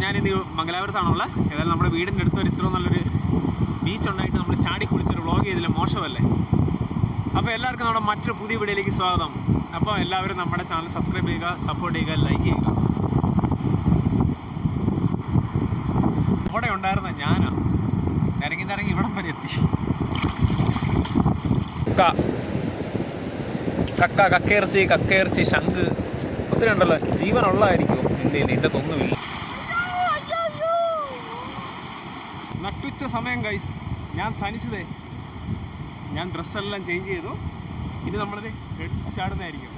ഞാനിന്ന് മംഗലാപുരത്താണുള്ളത്. ഏതായാലും നമ്മുടെ വീടിൻ്റെ അടുത്തൊരു ഇത്ര നല്ലൊരു ബീച്ച് ഉണ്ടായിട്ട് നമ്മൾ ചാടി കുളിച്ചൊരു വ്ളോഗ് ചെയ്തില്ല, മോശമല്ലേ? അപ്പോൾ എല്ലാവർക്കും നമ്മുടെ മറ്റൊരു പുതിയ വീഡിയോയിലേക്ക് സ്വാഗതം. അപ്പോൾ എല്ലാവരും നമ്മുടെ ചാനൽ സബ്സ്ക്രൈബ് ചെയ്യുക, സപ്പോർട്ട് ചെയ്യുക, ലൈക്ക് ചെയ്യുക. അവിടെ ഉണ്ടായിരുന്ന ഞാനാ ഇറങ്ങി ഇവിടം വരെ എത്തി. ചക്ക, കക്കയിറച്ചി, ശംഖ് ഒത്തിരി ഉണ്ടല്ലോ. ജീവനുള്ളതായിരിക്കും. ഇല്ല എൻ്റെ തൊന്നുമില്ല. നട്ടുച്ച സമയം ഗൈസ്, ഞാൻ തനിച്ചതേ. ഞാൻ ഡ്രസ്സെല്ലാം ചേഞ്ച് ചെയ്തു. ഇനി നമ്മളിത് ചാടുന്നതായിരിക്കും.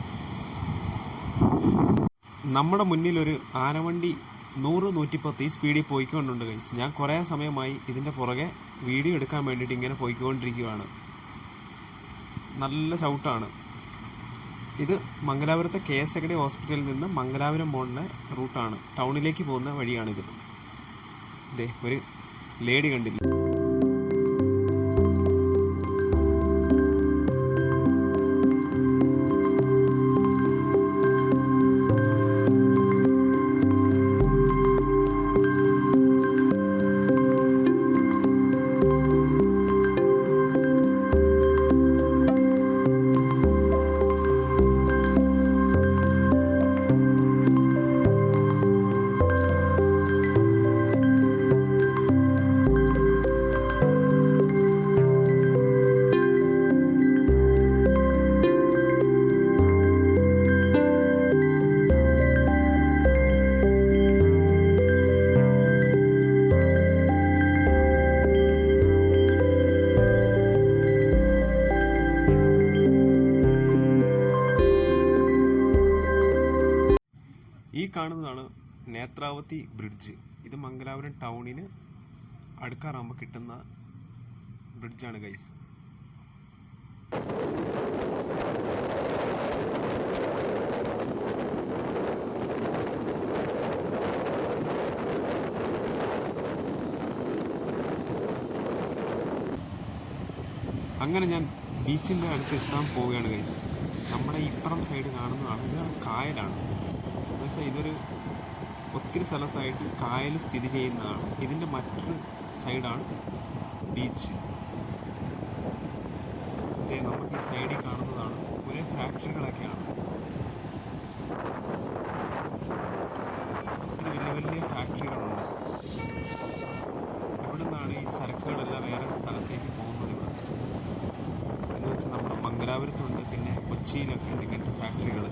നമ്മുടെ മുന്നിലൊരു ആനവണ്ടി 100-110 ഈ സ്പീഡിൽ പോയിക്കൊണ്ടുണ്ട് ഗൈസ്. ഞാൻ കുറേ സമയമായി ഇതിൻ്റെ പുറകെ വീഡിയോ എടുക്കാൻ വേണ്ടിയിട്ട് ഇങ്ങനെ പോയിക്കൊണ്ടിരിക്കുകയാണ്. നല്ല ചവിട്ടാണ്. ഇത് മംഗലാപുരത്തെ KSKD ഹോസ്പിറ്റലിൽ നിന്ന് മംഗലാപുരം പോകുന്ന റൂട്ടാണ്. ടൗണിലേക്ക് പോകുന്ന വഴിയാണിത്. ഇതേ ഒരു ലേഡി കണ്ടില്ല. ഈ കാണുന്നതാണ് നേത്രാവതി ബ്രിഡ്ജ്. ഇത് മംഗലാപുരം ടൗണിന് അടുക്കാറാകുമ്പോൾ കിട്ടുന്ന ബ്രിഡ്ജാണ് ഗൈസ്. അങ്ങനെ ഞാൻ ബീച്ചിൻ്റെ അടുത്ത് എത്താൻ പോവുകയാണ് ഗൈസ്. നമ്മുടെ ഇപ്പുറം സൈഡ് കാണുന്നതാണ്. ഇത് കായലാണ്. എന്നുവെച്ചാൽ ഇതൊരു ഒത്തിരി സ്ഥലത്തായിട്ട് കായൽ സ്ഥിതി ചെയ്യുന്നതാണ്. ഇതിൻ്റെ മറ്റൊരു സൈഡാണ് ബീച്ച്. നമുക്ക് ഈ സൈഡിൽ കാണുന്നതാണ് ഒരേ ഫാക്ടറികളൊക്കെയാണ്. ഒത്തിരി വലിയ ഫാക്ടറികളുണ്ട്. ഇവിടെ നിന്നാണ് ഈ ചരക്കുകളെല്ലാം വേറെ സ്ഥലത്തേക്ക് പോകുന്നത്. ഇവിടെ എന്ന് വെച്ചാൽ നമ്മുടെ മംഗലാപുരത്തുണ്ട്, പിന്നെ കൊച്ചിയിലൊക്കെ ഉണ്ട് ഇങ്ങനത്തെ ഫാക്ടറികൾ.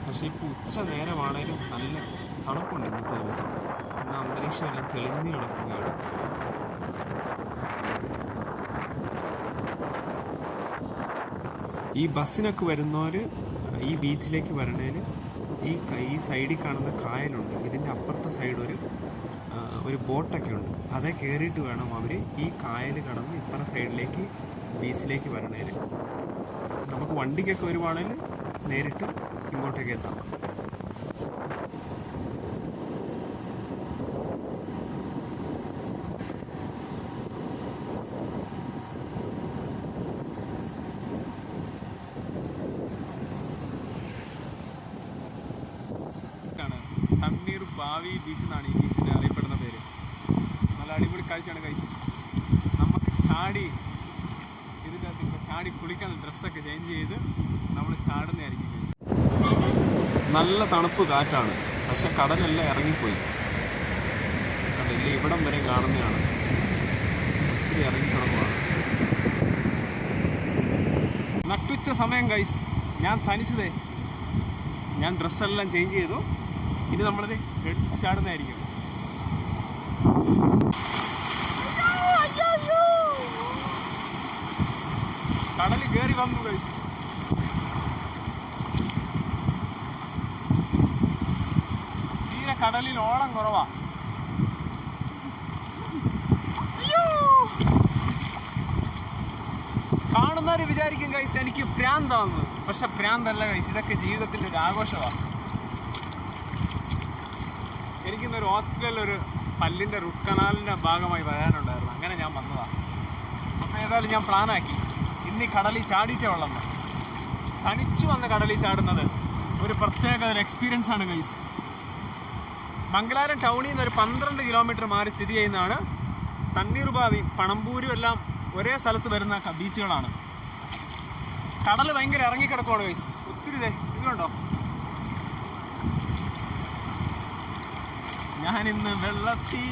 പക്ഷേ ഇപ്പോൾ ഉച്ച നേരമാണേലും നല്ല തണുപ്പുണ്ട് ഇന്നത്തെ ദിവസം. ഇന്ന് അന്തരീക്ഷം എല്ലാം തെളിഞ്ഞു കിടക്കുകയാണ്. ഈ ബസ്സിനൊക്കെ വരുന്നവർ ഈ ബീച്ചിലേക്ക് വരണേന് ഈ സൈഡിൽ കാണുന്ന കായലുണ്ട്. ഇതിൻ്റെ അപ്പുറത്തെ സൈഡ് ഒരു ബോട്ടൊക്കെ ഉണ്ട്. അതേ കയറിയിട്ട് വേണം അവർ ഈ കായൽ കടന്ന് ഇപ്പുറത്തെ സൈഡിലേക്ക് ബീച്ചിലേക്ക് വരണേന്. നമുക്ക് വണ്ടിക്കൊക്കെ വരുവാണെങ്കിൽ നേരിട്ട് ഇങ്ങോട്ടേക്ക് എത്താം. തണ്ണീർ ബാവി ബീച്ച് എന്നാണ് ഈ ബീച്ചിൻ്റെ അറിയപ്പെടുന്ന പേര്. നല്ല അടിപൊളി കാഴ്ചയാണ് ഗൈസ്. നമുക്ക് ഇതിൻ്റെ അകത്ത് ചാടി കുളിക്കാൻ ഡ്രസ്സൊക്കെ ചേഞ്ച് ചെയ്ത് നമ്മൾ ചാടുന്നതായിരിക്കും. നല്ല തണുപ്പ് കാറ്റാണ്. പക്ഷെ കടലെല്ലാം ഇറങ്ങിപ്പോയി. കടലിൽ ഇവിടം വരെ കാണുന്നതാണ്. ഒത്തിരി ഇറങ്ങിക്കിടക്കുകയാണ്. നട്ടുച്ച സമയം ഗൈസ്, ഞാൻ തനിച്ചതേ. ഞാൻ ഡ്രസ്സെല്ലാം ചേഞ്ച് ചെയ്തു. ഇനി നമ്മളിത് ചാടുന്നതായിരിക്കും. കടൽ കയറി വന്നു ഗൈസ്. കടലിൽ ഓളം കുറവാ. കാണുന്നവർ വിചാരിക്കും ഗൈസ് എനിക്ക് ഭ്രാന്താന്ന്. പക്ഷെ ഭ്രാന്തല്ല ഗൈസ്, ഇതൊക്കെ ജീവിതത്തിൻ്റെ ഒരു ആഘോഷമാണ്. എനിക്കിന്നൊരു ഹോസ്പിറ്റലിൽ ഒരു പല്ലിൻ്റെ റൂട്ട് കനാലിൻ്റെ ഭാഗമായി വരാനുണ്ടായിരുന്നു. അങ്ങനെ ഞാൻ വന്നതാണ്. അപ്പോൾ ഏതായാലും ഞാൻ പ്ലാനാക്കി ഇന്ന് ഈ കടലിൽ ചാടിയിട്ടേ ഉള്ളെന്ന്. തനിച്ചു വന്ന് കടലിൽ ചാടുന്നത് ഒരു പ്രത്യേക ഒരു എക്സ്പീരിയൻസ് ആണ് ഗൈസ്. മംഗലാപുരം ടൗണിൽ നിന്ന് ഒരു 12 കിലോമീറ്റർ മാറി സ്ഥിതി ചെയ്യുന്നതാണ് തണ്ണീർബാവിയും പണമ്പൂരും എല്ലാം ഒരേ സ്ഥലത്ത് വരുന്ന ബീച്ചുകളാണ്. കടൽ ഭയങ്കര ഇറങ്ങിക്കിടക്കുവാണ് ഗൈസ്. ഒത്തിരി ഇതുണ്ടോ, ഞാനിന്ന് വെള്ളത്തിൽ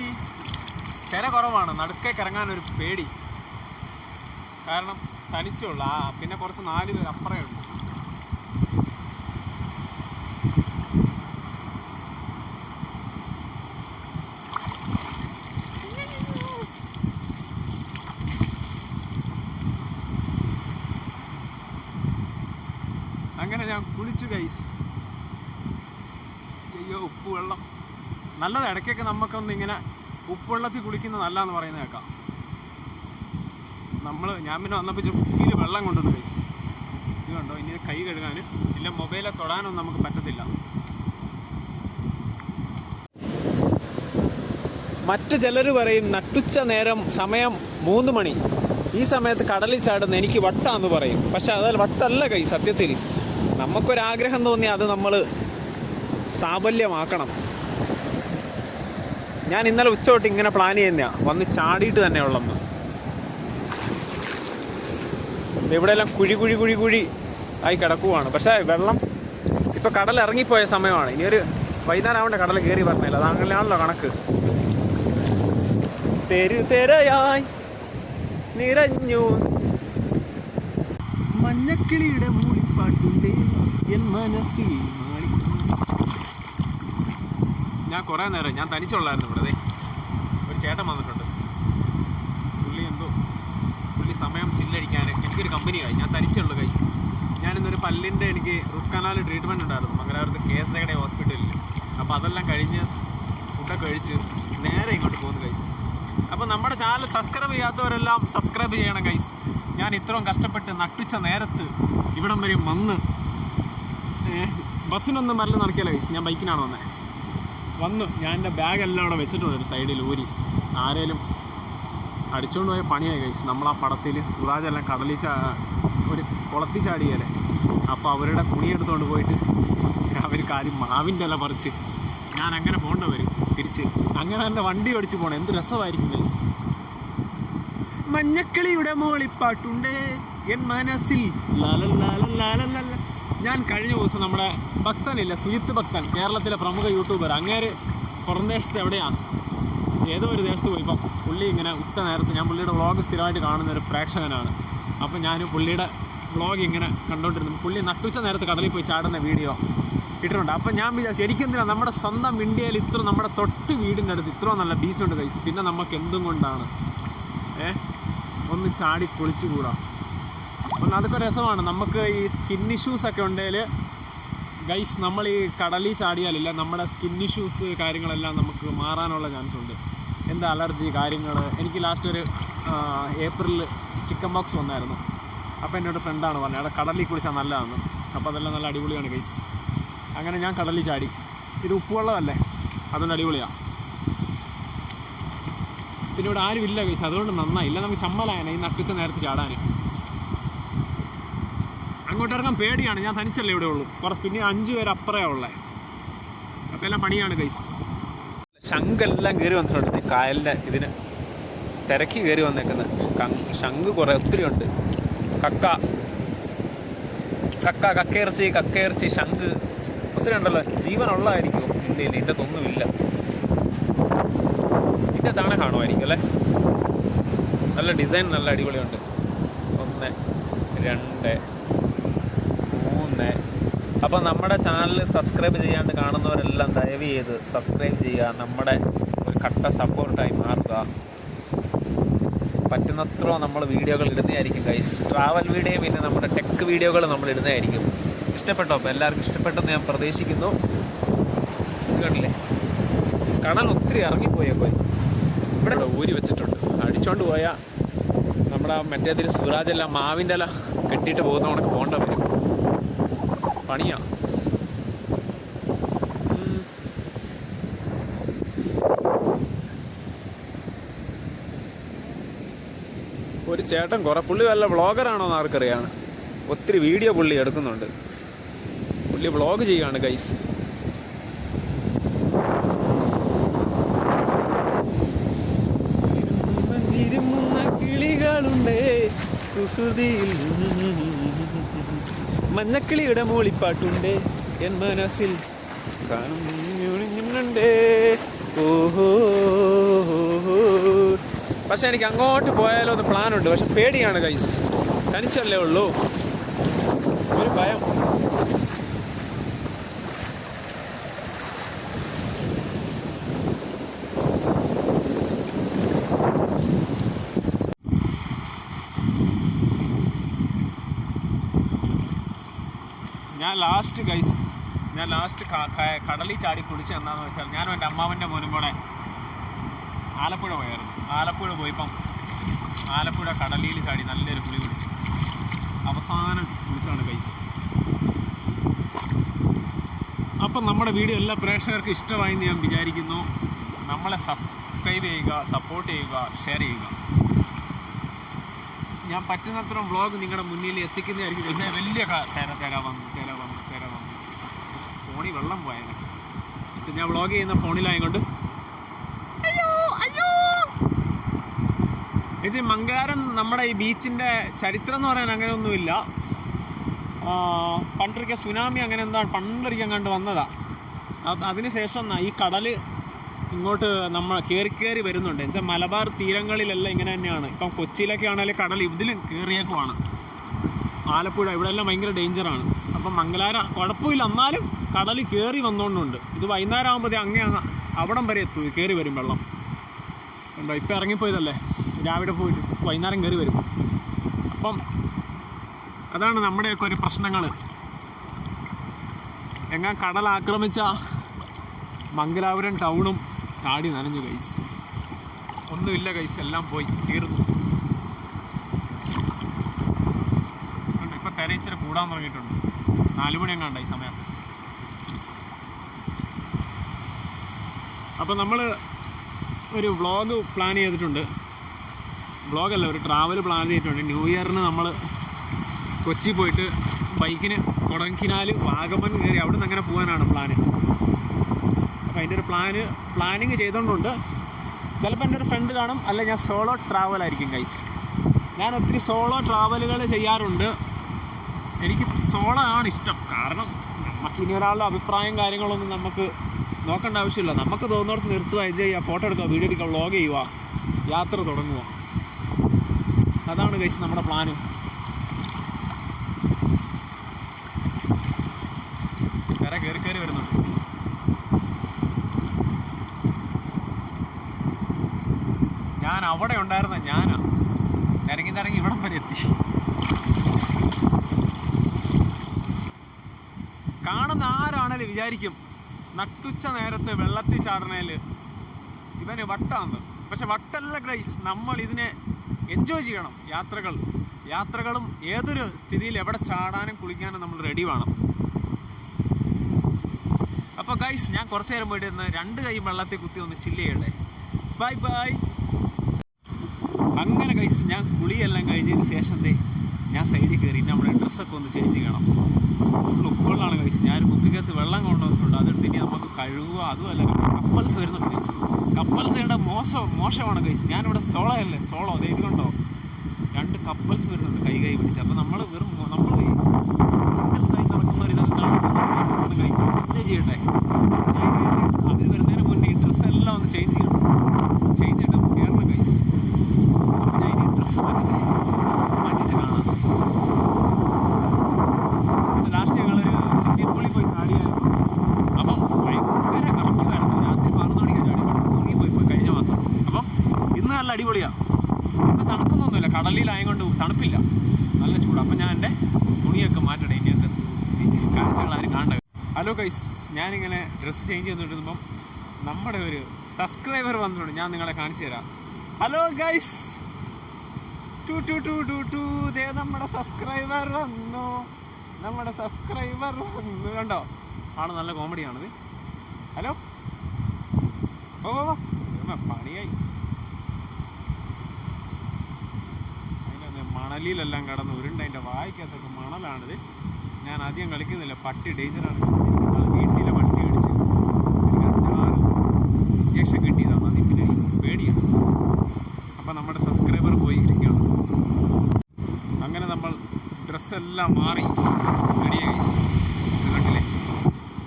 തിര കുറവാണ്, നടുക്കേക്ക് ഇറങ്ങാനൊരു പേടി. കാരണം തനിച്ചുള്ള പിന്നെ കുറച്ച് 4 പേര് അപ്പുറമേ ഉണ്ട്. അങ്ങനെ ഞാൻ കുളിച്ചു ഗൈസ്. അയ്യോ, ഉപ്പ് വെള്ളം നല്ലത്. ഇടയ്ക്കൊക്കെ നമുക്കൊന്ന് ഇങ്ങനെ ഉപ്പുവെള്ളത്തിൽ കുളിക്കുന്നത് നല്ലതെന്ന് പറയുന്നത് കേൾക്കാം. ഞാൻ പിന്നെ വന്നപ്പോൾ കുപ്പിയിൽ വെള്ളം കൊണ്ടുവന്നു ഗൈസ്. ഇത് കണ്ടോ, ഇനി കൈ കഴുകാനും ഇല്ല മൊബൈലെ തൊടാനൊന്നും നമുക്ക് പറ്റത്തില്ല. മറ്റു ചിലർ പറയും നട്ടുച്ച നേരം സമയം 3 മണി, ഈ സമയത്ത് കടലിൽ ചാടുന്ന എനിക്ക് വട്ടാന്ന് പറയും. പക്ഷെ അത് വട്ടല്ല കൈ. സത്യത്തിൽ നമുക്കൊരാഗ്രഹം തോന്നി അത് നമ്മൾ സാഫല്യമാക്കണം. ഞാൻ ഇന്നലെ ഉച്ച തൊട്ട് ഇങ്ങനെ പ്ലാൻ ചെയ്യുന്നതാണ്, വന്ന് ചാടിയിട്ട് തന്നെ ഉള്ളെന്ന്. ഇവിടെയെല്ലാം കുഴി ആയി കിടക്കുവാണ്. പക്ഷേ വെള്ളം ഇപ്പോൾ കടൽ ഇറങ്ങിപ്പോയ സമയമാണ്. ഇനിയൊരു വൈകുന്നേരം ആവേണ്ട കടൽ കയറി പറഞ്ഞില്ല. അത് അങ്ങനെയാണല്ലോ കണക്ക്. തെരയായി നിറഞ്ഞു മഞ്ഞക്കിളിയുടെ മൂളിപ്പാട്ടുണ്ട് എൻ മനസ്സിൽ. ഞാൻ കുറേ നേരം ഞാൻ തനിച്ചുള്ളായിരുന്നു ഇവിടെ. ഒരു ചേട്ടൻ വന്നിട്ടുണ്ട്. പുള്ളി സമയം ചില്ലടിക്കാൻ എനിക്കൊരു കമ്പനിയായി. ഞാൻ തനിച്ചുള്ളൂ ഗൈസ്. ഞാനിന്നൊരു പല്ലിൻ്റെ എനിക്ക് റൂട്ട് കനാൽ ട്രീറ്റ്മെൻറ്റ് ഉണ്ടായിരുന്നു മംഗലാപുരത്ത് KSAയുടെ ഹോസ്പിറ്റലിൽ. അപ്പോൾ അതെല്ലാം കഴിഞ്ഞ് ഫുഡൊക്കെ കഴിച്ച് നേരെ ഇങ്ങോട്ട് പോകുന്നു ഗൈസ്. അപ്പോൾ നമ്മുടെ ചാനൽ സബ്സ്ക്രൈബ് ചെയ്യാത്തവരെല്ലാം സബ്സ്ക്രൈബ് ചെയ്യണം ഗൈസ്. ഞാൻ ഇത്രയും കഷ്ടപ്പെട്ട് നട്ടുച്ച നേരത്ത് ഇവിടം വരെ വന്ന് ബസ്സിനൊന്നും മരല് നടക്കില്ല ഗൈസ്. ഞാൻ ബൈക്കിനാണ് വന്ന് ഞാൻ എൻ്റെ ബാഗെല്ലാം അവിടെ വെച്ചിട്ടുണ്ട് ഒരു സൈഡിൽ ഊരി. ആരേലും അടിച്ചുകൊണ്ട് പോയ പണിയായി ഗൈസ്. നമ്മളാ പടത്തിൽ സുരാജെല്ലാം കടലിൽ ഒരു കുളത്തിൽ ചാടിയല്ലേ. അപ്പോൾ അവരുടെ തുണിയെടുത്തുകൊണ്ട് പോയിട്ട് അവർ കാര്യം മാവിൻ്റെ എല്ലാം പറിച്ച് ഞാൻ അങ്ങനെ പോകേണ്ട വരും തിരിച്ച്. അങ്ങനെ തന്നെ വണ്ടി ഓടിച്ച് പോകണം. എന്ത് രസമായിരിക്കും ഗൈസ്. മഞ്ഞക്കിളിയുടെ മോളിപ്പാട്ടുണ്ടേ എൻ മനസ്സിൽ ലാലല്ലാലല്ലാലല്ല. ഞാൻ കഴിഞ്ഞ ദിവസം നമ്മുടെ ഭക്തനില്ല, സുജിത്ത് ഭക്തൻ, കേരളത്തിലെ പ്രമുഖ യൂട്യൂബർ, അങ്ങേര് പുറം ദേശത്ത് എവിടെയാണ്, ഏതോ ഒരു ദേശത്ത് പോയി. ഇപ്പം പുള്ളി ഇങ്ങനെ ഉച്ച നേരത്ത്, ഞാൻ പുള്ളിയുടെ വ്ളോഗ് സ്ഥിരമായിട്ട് കാണുന്ന ഒരു പ്രേക്ഷകനാണ്. അപ്പം ഞാൻ പുള്ളിയുടെ വ്ളോഗ് ഇങ്ങനെ കണ്ടുകൊണ്ടിരുന്നു. പുള്ളി നട്ടുച്ച നേരത്ത് കടലിൽ പോയി ചാടുന്ന വീഡിയോ ഇട്ടിട്ടുണ്ട്. അപ്പം ഞാൻ വിചാരിച്ചു ശരിക്കെന്തിനാ നമ്മുടെ സ്വന്തം ഇന്ത്യയിൽ ഇത്ര നമ്മുടെ തൊട്ട് വീടിൻ്റെ അടുത്ത് ഇത്ര നല്ല ബീച്ചുണ്ട് ഗൈസ്. പിന്നെ നമുക്ക് എന്തും കൊണ്ടാണ് ഒന്ന് ചാടി കുളിച്ചുകൂടാ. അപ്പം അതൊക്കെ രസമാണ്. നമുക്ക് ഈ സ്കിൻ ഇഷ്യൂസൊക്കെ ഉണ്ടെങ്കിൽ ഗൈസ് നമ്മൾ ഈ കടലിൽ ചാടിയാലില്ല നമ്മുടെ സ്കിൻ ഇഷ്യൂസ് കാര്യങ്ങളെല്ലാം നമുക്ക് മാറാനുള്ള ചാൻസ് ഉണ്ട്. എന്താ അലർജി കാര്യങ്ങൾ. എനിക്ക് ലാസ്റ്റ് ഒരു ഏപ്രിലിൽ ചിക്കൻ ബോക്സ് വന്നായിരുന്നു. അപ്പോൾ എന്നോട് ഫ്രണ്ടാണ് പറഞ്ഞത് അവിടെ കടലിൽ കുളിച്ചാൽ നല്ലതാണ്. അപ്പോൾ അതെല്ലാം നല്ല അടിപൊളിയാണ് ഗൈസ്. അങ്ങനെ ഞാൻ കടലിൽ ചാടി. ഇത് ഉപ്പുവെള്ളമല്ലേ, അതുകൊണ്ട് അടിപൊളിയാണ്. പിന്നെ ഇവിടെ ആരും ഇല്ല ഗൈസ്, അതുകൊണ്ട് നന്നായി. ഇല്ല നമുക്ക് ചമ്മലായനെ ഈ നട്ടുച്ച നേരത്ത് ചാടാൻ. അങ്ങോട്ട് ഇറങ്ങാൻ പേടിയാണ്. ഞാൻ തനിച്ചല്ലേ ഇവിടെ ഉള്ളൂ. കുറച്ച് പിന്നെ 5 പേര് അപ്പുറേ ഉള്ളത്. അപ്പോൾ എല്ലാം പണിയാണ് ഗൈസ്. ശംഖെല്ലാം കയറി വന്നിട്ടുണ്ട് കായലിൻ്റെ ഇതിന് തിരക്കി കയറി വന്നേക്കുന്നത്. ശംഖ് കുറേ ഒത്തിരി ഉണ്ട്. കക്കയിറച്ചി ശംഖ് ഒത്തിരി ഉണ്ടല്ലോ. ജീവനുള്ളതായിരിക്കും ഇന്ത്യയിൽ. ഇതിൻ്റെ ഒന്നുമില്ല. ഇതിൻ്റെ താണെ കാണുമായിരിക്കും അല്ലേ. നല്ല ഡിസൈൻ നല്ല അടിപൊളിയുണ്ട്. 1 2 3. അപ്പോൾ നമ്മുടെ ചാനൽ സബ്സ്ക്രൈബ് ചെയ്യാണ്ട് കാണുന്നവരെല്ലാം ദയവ് ചെയ്ത് സബ്സ്ക്രൈബ് ചെയ്യുക. നമ്മുടെ ഒരു കട്ട സപ്പോർട്ടായി മാറുക. പറ്റുന്നത്ര നമ്മൾ വീഡിയോകൾ ഇടുന്നതായിരിക്കും ഗൈസ്. ട്രാവൽ വീഡിയോ പിന്നെ നമ്മുടെ ടെക് വീഡിയോകൾ നമ്മൾ ഇടുന്നതായിരിക്കും. ഇഷ്ടപ്പെട്ടോ? അപ്പോൾ എല്ലാവർക്കും ഇഷ്ടപ്പെട്ടെന്ന് ഞാൻ പ്രതീക്ഷിക്കുന്നു. കണ്ടില്ലേ, കടൽ ഒത്തിരി ഇറങ്ങിപ്പോയി. ഇവിടെ ഊരി വെച്ചിട്ടുണ്ട്. അടിച്ചോണ്ട് പോയാൽ നമ്മുടെ മറ്റേതിൽ സുരാജെല്ലാം മാവിൻ്റെ എല്ലാം കെട്ടിയിട്ട് പോകുന്ന കണക്ക് പോകേണ്ട വരും. പണിയാണ്. ഒരു ചേട്ടൻ പുള്ളി വല്ല വ്ളോഗറാണോ എന്ന് ആർക്കറിയാണ്. ഒത്തിരി വീഡിയോ പുള്ളി എടുക്കുന്നുണ്ട്. പുള്ളി വ്ളോഗ് ചെയ്യുകയാണ് ഗൈസ്. കിളികളുണ്ടേ കുസൃതിയിൽ, മഞ്ഞക്കിളിയുടെ മൂളിപ്പാട്ടുണ്ടേ എൻ മനസ്സിൽ കാണുന്നുണ്ടേ. ഓഹോ. പക്ഷെ എനിക്ക് അങ്ങോട്ട് പോയാലോ എന്ന് പ്ലാനുണ്ട്. പക്ഷെ പേടിയാണ് ഗൈസ്. തനിച്ചല്ലേ ഉള്ളൂ, ഒരു ഭയം. ഞാൻ ലാസ്റ്റ് കടലിൽ ചാടി കുളിച്ച് എന്താണെന്ന് വെച്ചാൽ, ഞാനും എൻ്റെ അമ്മാവൻ്റെ മോനും കൂടെ ആലപ്പുഴ പോയായിരുന്നു. ആലപ്പുഴ പോയപ്പം ആലപ്പുഴ കടലിൽ ചാടി നല്ലൊരു കുളി കുടിച്ചു. അവസാനം കുളിച്ചാണ് ഗൈസ്. അപ്പം നമ്മുടെ വീഡിയോ എല്ലാ പ്രേക്ഷകർക്കും ഇഷ്ടമായി എന്ന് ഞാൻ വിചാരിക്കുന്നു. നമ്മളെ സബ്സ്ക്രൈബ് ചെയ്യുക, സപ്പോർട്ട് ചെയ്യുക, ഷെയർ ചെയ്യുക. ഞാൻ പറ്റുന്നത്ര വ്ളോഗ് നിങ്ങളുടെ മുന്നിൽ എത്തിക്കുന്നതായിരിക്കും. പിന്നെ വലിയ തേര വന്നു ഫോണിൽ വെള്ളം പോയത്. ഞാൻ വ്ളോഗ് ചെയ്യുന്ന ഫോണിലായതുകൊണ്ട് ചേച്ചി മംഗലാരം നമ്മുടെ ഈ ബീച്ചിൻ്റെ ചരിത്രം എന്ന് പറയാൻ അങ്ങനെയൊന്നുമില്ല. പണ്ടൊരിക്കൽ സുനാമി അങ്ങനെ എന്താണ് പണ്ടൊരിക്കൽ കണ്ട് വന്നതാണ്. അതിനുശേഷം ഈ കടൽ ഇങ്ങോട്ട് നമ്മൾ കയറി വരുന്നുണ്ട്. എന്നുവെച്ചാൽ മലബാർ തീരങ്ങളിലെല്ലാം ഇങ്ങനെ തന്നെയാണ്. ഇപ്പം കൊച്ചിയിലൊക്കെ ആണെങ്കിൽ കടൽ ഇതിലും കയറിയേക്കുവാണ്. ആലപ്പുഴ ഇവിടെയെല്ലാം ഭയങ്കര ഡേഞ്ചറാണ്. അപ്പം മംഗലാരം കുഴപ്പമില്ല, എന്നാലും കടൽ കയറി വന്നുകൊണ്ടുണ്ട്. ഇത് വൈകുന്നേരം ആകുമ്പോഴത്തേ അങ്ങ് അവിടം വരെ എത്തും കയറി വരും വെള്ളം. ഉണ്ടോ ഇപ്പം ഇറങ്ങിപ്പോയതല്ലേ, രാവിലെ പോയിട്ട് വൈകുന്നേരം കയറി വരും. അപ്പം അതാണ് നമ്മുടെയൊക്കെ ഒരു പ്രശ്നങ്ങൾ. എങ്ങാൻ കടൽ ആക്രമിച്ച മംഗലാപുരം ടൗണും കാടി നനഞ്ഞു ഗൈസ്. ഒന്നുമില്ല ഗൈസ്, എല്ലാം പോയി തീർന്നു. ഇപ്പം തെരയിച്ചിട്ട് കൂടാൻ തുടങ്ങിയിട്ടുണ്ട്. 4 മണി എങ്ങാണ്ടായി സമയം. അപ്പോൾ നമ്മൾ ഒരു വ്ളോഗ് പ്ലാൻ ചെയ്തിട്ടുണ്ട്. വ്ളോഗല്ല, ഒരു ട്രാവൽ പ്ലാൻ ചെയ്തിട്ടുണ്ട്. ന്യൂ ഇയറിന് നമ്മൾ കൊച്ചി പോയിട്ട് ബൈക്കിന് കൊടൈക്കനാൽ വാഗമൺ കയറി അവിടെ നിന്ന് അങ്ങനെ പോകാനാണ് പ്ലാന്. അപ്പോൾ അതിൻ്റെ ഒരു പ്ലാനിങ് ചെയ്തുകൊണ്ടുണ്ട്. ചിലപ്പോൾ എൻ്റെ ഒരു ഫ്രണ്ട് കാണും, അല്ല ഞാൻ സോളോ ട്രാവലായിരിക്കും ഗൈസ്. ഞാൻ ഒത്തിരി സോളോ ട്രാവലുകൾ ചെയ്യാറുണ്ട്. എനിക്ക് സോളോ ആണ് ഇഷ്ടം. കാരണം നമുക്ക് ഇനി ഒരാളുടെ അഭിപ്രായം കാര്യങ്ങളൊന്നും നമുക്ക് നോക്കേണ്ട ആവശ്യമില്ല. നമുക്ക് തോന്നുന്നിടത്ത് നിർത്തുക, എൻജോയ് ചെയ്യുക, ഫോട്ടോ എടുക്കുക, വീഡിയോ എടുക്കുക, വ്ളോഗ് ചെയ്യുക, യാത്ര തുടങ്ങുക. അതാണ് ഗൈസ് നമ്മുടെ പ്ലാന്. കയറി വരുന്നുണ്ട്. ഞാൻ അവിടെ ഉണ്ടായിരുന്ന ഞാനാ നിരങ്ങി ഇവിടം വരെ എത്തി. കാണുന്ന ആരാണേലും വിചാരിക്കും നട്ടുച്ച നേരത്ത് വെള്ളത്തിൽ ചാടണേൽ ഇവന് വട്ടാന്ന്. പക്ഷെ വട്ടല്ല ഗൈസ്, നമ്മൾ ഇതിനെ എൻജോയ് ചെയ്യണം. യാത്രകളും ഏതൊരു സ്ഥിതിയിൽ എവിടെ ചാടാനും കുളിക്കാനും നമ്മൾ റെഡി വേണം. അപ്പോൾ ഗൈസ് ഞാൻ കുറച്ച് നേരം പോയിട്ട് ഇന്ന് 2 കൈ വെള്ളത്തിൽ കുത്തി ഒന്ന് ചില്ല് ചെയ്യട്ടെ. ബൈ. അങ്ങനെ ഗൈസ് ഞാൻ കുളിയെല്ലാം കഴിഞ്ഞതിന് ശേഷം ഞാൻ സൈഡിൽ കയറി നമ്മുടെ ഡ്രസ്സൊക്കെ ഒന്ന് ചേഞ്ച് ചെയ്യണം. ഉപ്പുകളാണ് ഗൈസ്. ഞാൻ കുപ്പിക്കകത്ത് വെള്ളം കൊണ്ടുവന്നിട്ടുണ്ട്. അതെടുത്ത് ഇനി നമുക്ക് കഴുകുക. അതുമല്ല കപ്പൽസ് വരുന്നുണ്ട് ഗൈസ്. കപ്പൽസുകളുടെ മോശമാണ് ഗൈസ്. ഞാനിവിടെ സോളോ അതേ ഇത് കണ്ടോ, 2 കപ്പൽസ് വരുന്നുണ്ട് കൈ പിടിച്ച്. അപ്പോൾ നമ്മൾ സിംഗിൾസായി നടക്കുന്ന ഒരു ഇതൊക്കെ കാണുന്നത് ഗൈസ്. എൻജോയ് ചെയ്യട്ടെ. അതിന് വരുന്നതിന് മുന്നേ ഈ ഡ്രസ്സെല്ലാം ഒന്ന് ചേഞ്ച് ചെയ്തിട്ട് കയറണം ഗൈസ്. ഞാൻ ഇനി ഡ്രസ്സ് മാറ്റിയിട്ട് കാണാം. പക്ഷെ ലാസ്റ്റ് ഞങ്ങളൊരു സ്വിമ്മിംഗ് പൂളിൽ പോയി ചാടിയായിരുന്നു. അപ്പം ഭയങ്കര കറക്റ്റായിരുന്നു. രാത്രി 11 മണിക്ക് ചാടി പോയി കഴിഞ്ഞ മാസം. അപ്പം ഇന്ന് നല്ല അടിപൊളിയാണ്. ഇന്ന് തണുക്കുന്നൊന്നുമില്ല, കടലിലായതുകൊണ്ട് തണുപ്പില്ല, നല്ല ചൂടാണ്. അപ്പം ഞാൻ എൻ്റെ തുണിയൊക്കെ മാറ്റട്ടെ. ഇനി എൻ്റെ കാഴ്ചകളാരും കാണണ്ട. ഹലോ ഗൈസ്, ഞാനിങ്ങനെ ഡ്രസ്സ് ചേഞ്ച് ചെയ്തുകൊണ്ടിരുമ്പം നമ്മുടെ ഒരു സബ്സ്ക്രൈബർ വന്നിട്ടുണ്ട്. ഞാൻ നിങ്ങളെ കാണിച്ചു തരാം. ഹലോ ഗൈസ്, ദേ നമ്മുടെ സബ്സ്ക്രൈബർ വന്നു. കണ്ടോ, ആണ് നല്ല കോമഡിയാണത്. ഹലോ, പണിയായി. അതിൻ്റെ മണലിലെല്ലാം കടന്ന് ഉരുണ്ട് അതിൻ്റെ വായിക്കകത്തൊക്കെ മണലാണിത്. ഞാൻ അധികം കളിക്കുന്നില്ല, പട്ടി ഡേഞ്ചറാണ്. വീട്ടിലെ പട്ടി അടിച്ച് എനിക്ക് 5-6 ഇഞ്ചക്ഷൻ കിട്ടിയതാണ്. അതിന് പിന്നെ പേടിയാണ്. അപ്പം നമ്മുടെ സബ്സ്ക്രൈബർ പോയി ഇരിക്കുകയാണ്. അങ്ങനെ നമ്മൾ ഡ്രസ്സെല്ലാം മാറി റെഡി ഗൈസ്. കണ്ടില്ലേ,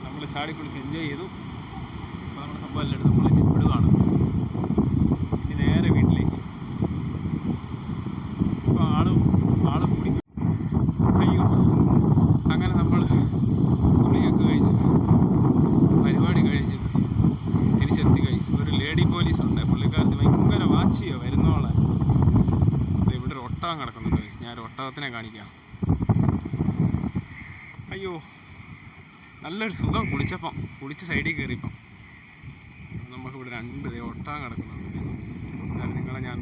നമ്മൾ ചാടി കുളിച്ച് എൻജോയ് ചെയ്തു. അപ്പോൾ നമ്മുടെ സംഭവം എല്ലാം എടുത്ത് നമ്മൾ വിടുകയാണ്. ഇനി നേരെ വീട്ടിലേക്ക്. ഇപ്പോൾ ആള് കൂടി. അയ്യോ, അങ്ങനെ നമ്മൾ കുളിയൊക്കെ കഴിഞ്ഞ് പരിപാടി കഴിഞ്ഞ് തിരിച്ചെത്തി ഗൈസ്. ഒരു ലേഡി പോലീസ് ഉണ്ട്, പുള്ളിക്കാരത്തി ഭയങ്കര വാച്ചിയോ വരുന്നോളെ. ഇവിടെ ഒരു ഒട്ടകം കിടക്കുന്നുണ്ട് ഗൈസ്. ഞാൻ ഒരു ഒട്ടകത്തിനെ കാണിക്കാം. അയ്യോ, നല്ലൊരു സുഖം കുളിച്ചപ്പം, കുളിച്ച് സൈഡിൽ കയറിയപ്പം. നമുക്കിവിടെ 2 ഒട്ടകം കിടക്കുന്നുണ്ട്. എന്നാലും നിങ്ങളെ ഞാൻ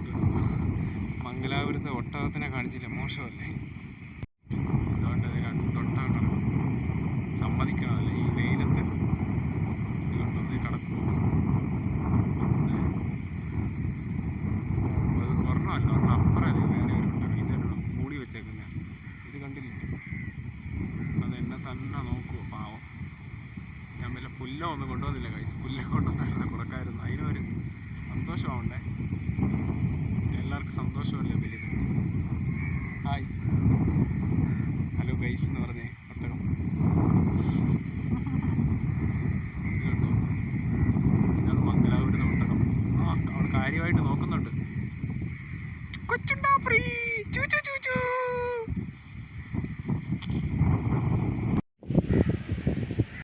മംഗലാപുരത്തെ ഒട്ടകത്തിനെ കാണിച്ചില്ല, മോശമല്ലേ? അതുകൊണ്ട് 2 ഒട്ടകം കിടക്കും. സമ്മതിക്കണമല്ലേ ഈ വെയിലത്ത്? ഇതുകൊണ്ടൊന്നേ കിടക്കുമോ? ഒരെണ്ണമല്ല, ഒരെണ്ണം അപ്പുറം വേറെ ഒരു ഒട്ടകം. ഇതൊരു മൂടി വെച്ചേക്കുന്ന ഇത് കണ്ടില്ലേ? അതെന്നെ തന്നെ നോക്കുമോ പാവം. ഞാൻ വല്ല പുല്ലോ ഒന്നും കൊണ്ടുവന്നില്ല കൈസ്. പുല്ലൊക്കെ കൊണ്ടുവന്നായിരുന്നു കുറക്കായിരുന്നു. അതിനൊരു സന്തോഷമാവണ്ടേ? എല്ലാവർക്കും സന്തോഷമല്ലേ വലുത്. ഹായ്, ഹലോ ഗൈസ് എന്ന് പറഞ്ഞേ.